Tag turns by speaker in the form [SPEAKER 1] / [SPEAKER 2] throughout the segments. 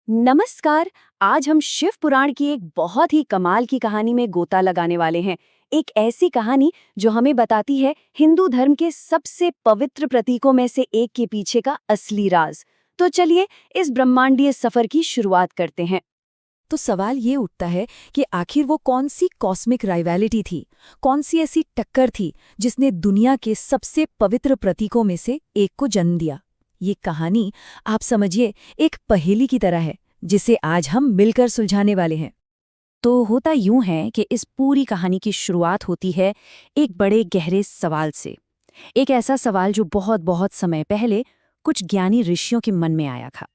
[SPEAKER 1] नमस्कार। आज हम शिव पुराण की एक बहुत ही कमाल की कहानी में गोता लगाने वाले हैं। एक ऐसी कहानी जो हमें बताती है हिंदू धर्म के सबसे पवित्र प्रतीकों में से एक के पीछे का असली राज। तो चलिए इस ब्रह्मांडीय सफर की शुरुआत करते हैं।
[SPEAKER 2] तो सवाल ये उठता है कि आखिर वो कौन सी कॉस्मिक राइवैलिटी थी, कौन सी ऐसी टक्कर थी जिसने दुनिया के सबसे पवित्र प्रतीकों में से एक को जन्म दिया। ये कहानी आप समझिए एक पहेली की तरह है जिसे आज हम मिलकर सुलझाने वाले हैं। तो होता यूं है कि इस पूरी कहानी की शुरुआत होती है एक बड़े गहरे सवाल से। एक ऐसा सवाल जो बहुत बहुत समय पहले कुछ ज्ञानी ऋषियों के मन में आया था।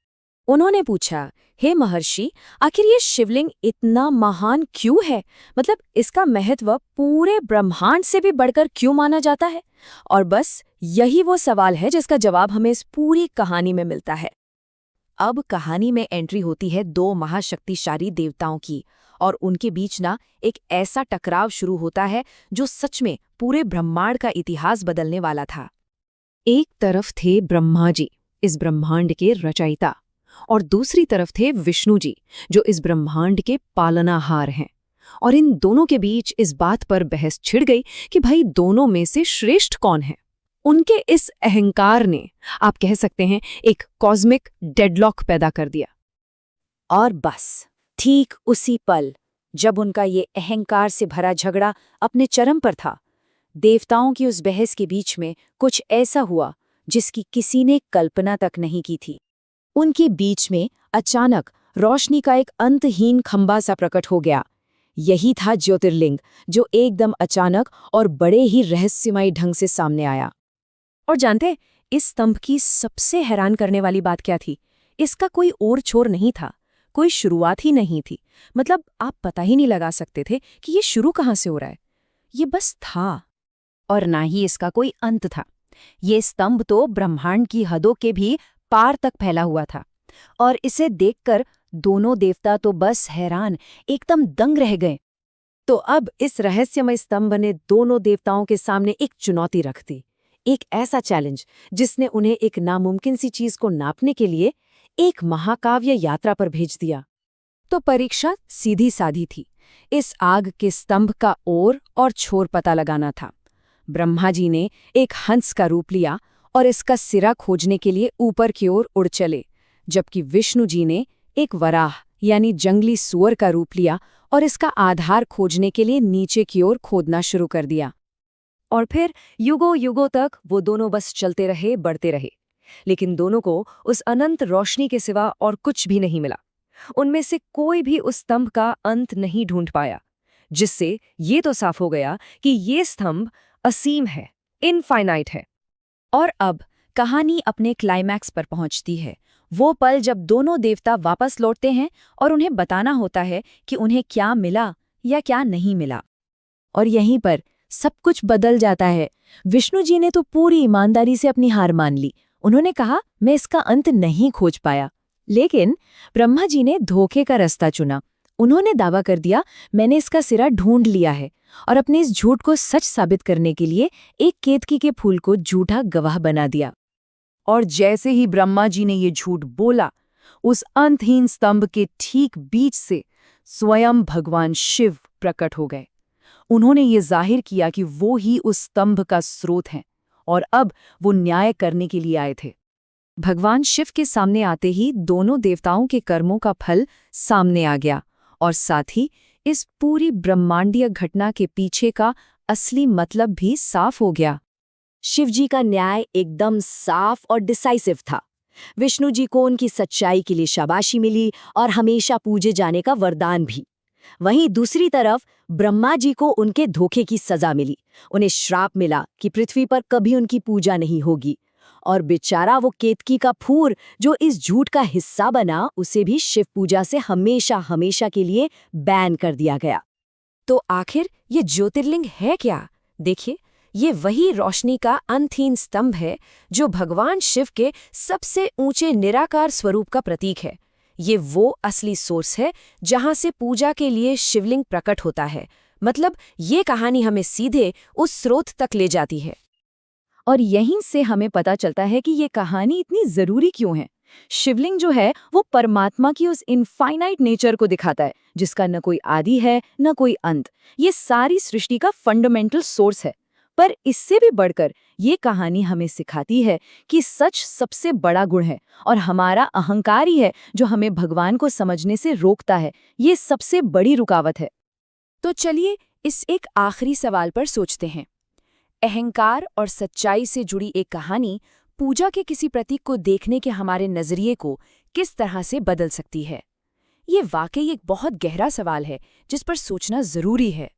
[SPEAKER 2] उन्होंने पूछा, हे महर्षि, आखिर ये शिवलिंग इतना महान क्यों है? मतलब इसका महत्व पूरे ब्रह्मांड से भी बढ़कर क्यों माना जाता है? और बस यही वो सवाल है जिसका जवाब हमें इस पूरी कहानी में मिलता है। अब कहानी में एंट्री होती है दो महाशक्तिशाली देवताओं की, और उनके बीच ना एक ऐसा टकराव शुरू होता है जो सच में पूरे ब्रह्मांड का इतिहास बदलने वाला था। एक तरफ थे ब्रह्मा जी, इस ब्रह्मांड के रचयिता, और दूसरी तरफ थे विष्णु जी, जो इस ब्रह्मांड के पालनाहार हैं। और इन दोनों के बीच इस बात पर बहस छिड़ गई कि भाई दोनों में से श्रेष्ठ कौन है। उनके इस अहंकार ने, आप कह सकते हैं, एक कॉस्मिक डेडलॉक पैदा कर दिया। और बस ठीक उसी पल जब उनका ये अहंकार से भरा झगड़ा अपने चरम पर था, देवताओं की उस बहस के बीच में कुछ ऐसा हुआ जिसकी किसी ने कल्पना तक नहीं की थी। उनके बीच में अचानक रोशनी का एक अंतहीन खंबा सा प्रकट हो गया। यही था ज्योतिर्लिंग, जो एकदम अचानक और बड़े ही रहस्यमयी ढंग से सामने आया। और जानते, इस स्तंभ की सबसे हैरान करने वाली बात क्या थी? इसका कोई ओर छोर नहीं था, कोई शुरुआत ही नहीं थी। मतलब आप पता ही नहीं लगा सकते थे कि ये शुरू कहाँ से हो रहा है। ये बस था, और ना ही इसका कोई अंत था। ये स्तंभ तो ब्रह्मांड की हदों के भी पार तक फैला हुआ था, और इसे देखकर दोनों देवता तो बस हैरान, एकदम दंग रह गए। तो अब इस रहस्यमय स्तंभ ने दोनों देवताओं के सामने एक चुनौती रख दी, एक ऐसा चैलेंज जिसने उन्हें एक नामुमकिन सी चीज को नापने के लिए एक महाकाव्य यात्रा पर भेज दिया। तो परीक्षा सीधी साधी थी, इस आग के स्तंभ का ओर और छोर पता लगाना था। ब्रह्मा जी ने एक हंस का रूप लिया और इसका सिरा खोजने के लिए ऊपर की ओर उड़ चले, जबकि विष्णु जी ने एक वराह यानी जंगली सूअर का रूप लिया और इसका आधार खोजने के लिए नीचे की ओर खोदना शुरू कर दिया। और फिर युगों युगों तक वो दोनों बस चलते रहे, बढ़ते रहे, लेकिन दोनों को उस अनंत रोशनी के सिवा और कुछ भी नहीं मिला। उनमें से कोई भी उस स्तंभ का अंत नहीं ढूंढ पाया, जिससे ये तो साफ हो गया कि ये स्तंभ असीम है, इनफाइनाइट है। और अब कहानी अपने क्लाइमैक्स पर पहुंचती है, वो पल जब दोनों देवता वापस लौटते हैं और उन्हें बताना होता है कि उन्हें क्या मिला या क्या नहीं मिला। और यहीं पर सब कुछ बदल जाता है। विष्णु जी ने तो पूरी ईमानदारी से अपनी हार मान ली। उन्होंने कहा, मैं इसका अंत नहीं खोज पाया। लेकिन ब्रह्मा जी ने धोखे का रास्ता चुना। उन्होंने दावा कर दिया, मैंने इसका सिरा ढूंढ लिया है, और अपने इस झूठ को सच साबित करने के लिए एक केतकी के फूल को झूठा गवाह बना दिया। और जैसे ही ब्रह्मा जी ने ये झूठ बोला, उस अंतहीन स्तंभ के ठीक बीच से स्वयं भगवान शिव प्रकट हो गए। उन्होंने ये जाहिर किया कि वो ही उस स्तंभ का स्रोत हैं, और अब वो न्याय करने के लिए आए थे। भगवान शिव के सामने आते ही दोनों देवताओं के कर्मों का फल सामने आ गया, और साथ ही इस पूरी ब्रह्मांडीय घटना के पीछे का असली मतलब भी साफ हो गया। शिवजी का न्याय एकदम साफ और डिसाइसिव था। विष्णु जी को उनकी सच्चाई के लिए शाबाशी मिली और हमेशा पूजे जाने का वरदान भी। वहीं दूसरी तरफ ब्रह्मा जी को उनके धोखे की सजा मिली। उन्हें श्राप मिला कि पृथ्वी पर कभी उनकी पूजा नहीं होगी, और बेचारा वो केतकी का फूल जो इस झूठ का हिस्सा बना, उसे भी शिव पूजा से हमेशा हमेशा के लिए बैन कर दिया गया। तो आखिर ये ज्योतिर्लिंग है क्या? देखिए, ये वही रोशनी का अंतहीन स्तंभ है जो भगवान शिव के सबसे ऊंचे निराकार स्वरूप का प्रतीक है। ये वो असली सोर्स है जहां से पूजा के लिए शिवलिंग प्रकट होता है। मतलब ये कहानी हमें सीधे उस स्रोत तक ले जाती है। और यहीं से हमें पता चलता है कि ये कहानी इतनी जरूरी क्यों है। शिवलिंग जो है वो परमात्मा की उस इनफाइनाइट नेचर को दिखाता है, जिसका न कोई आदि है न कोई अंत। ये सारी सृष्टि का फंडामेंटल सोर्स है। पर इससे भी बढ़कर ये कहानी हमें सिखाती है कि सच सबसे बड़ा गुण है और हमारा अहंकार ही है जो हमें भगवान को समझने से रोकता है। ये सबसे बड़ी रुकावट है। तो चलिए इस एक आखिरी सवाल पर सोचते हैं। अहंकार और सच्चाई से जुड़ी एक कहानी पूजा के किसी प्रतीक को देखने के हमारे नजरिए को किस तरह से बदल सकती है? ये वाकई एक बहुत गहरा सवाल है जिस पर सोचना जरूरी है।